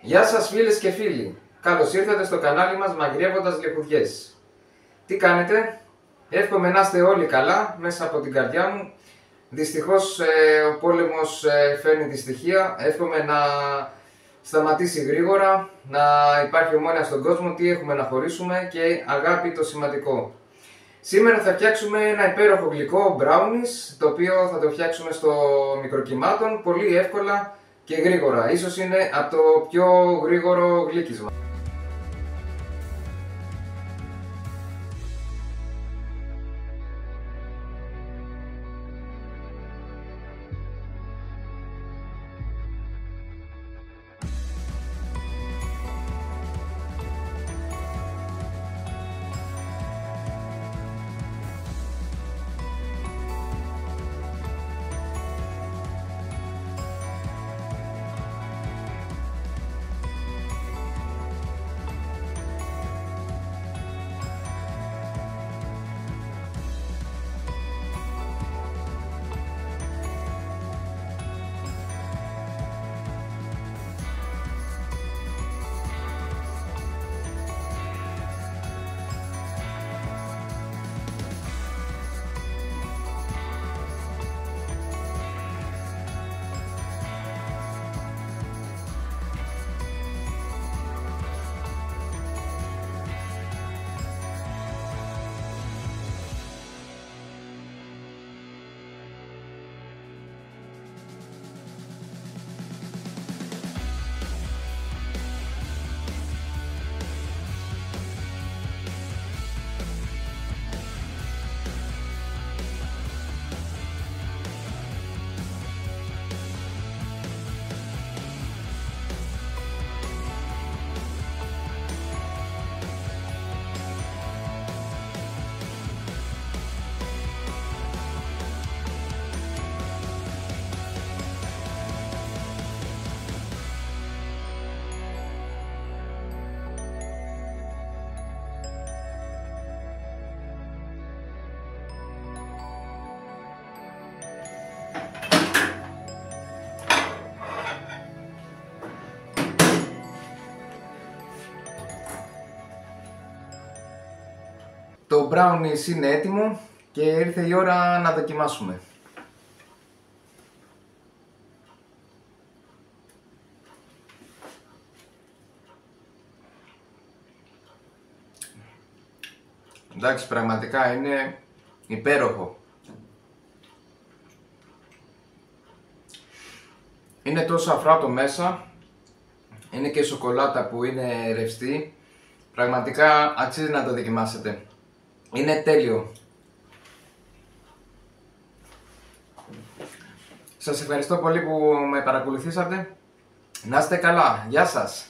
Γεια σας φίλες και φίλοι, καλώς ήρθατε στο κανάλι μας Μαγειρεύοντας Λεχουδιές. Τι κάνετε? Εύχομαι να είστε όλοι καλά μέσα από την καρδιά μου. Δυστυχώς ο πόλεμος φέρνει δυστυχία. Εύχομαι να σταματήσει γρήγορα, να υπάρχει ομόνοια στον κόσμο, τι έχουμε να χωρίσουμε και αγάπη το σημαντικό. Σήμερα θα φτιάξουμε ένα υπέροχο γλυκό brownies, το οποίο θα το φτιάξουμε στο μικροκυμάτων πολύ εύκολα και γρήγορα. Ίσως είναι από το πιο γρήγορο γλύκισμα. Το brownies είναι έτοιμο και ήρθε η ώρα να δοκιμάσουμε. Εντάξει, πραγματικά είναι υπέροχο. Είναι τόσο αφράτο μέσα, είναι και σοκολάτα που είναι ρευστή. Πραγματικά αξίζει να το δοκιμάσετε. Είναι τέλειο. Σας ευχαριστώ πολύ που με παρακολουθήσατε. Να είστε καλά. Γεια σας.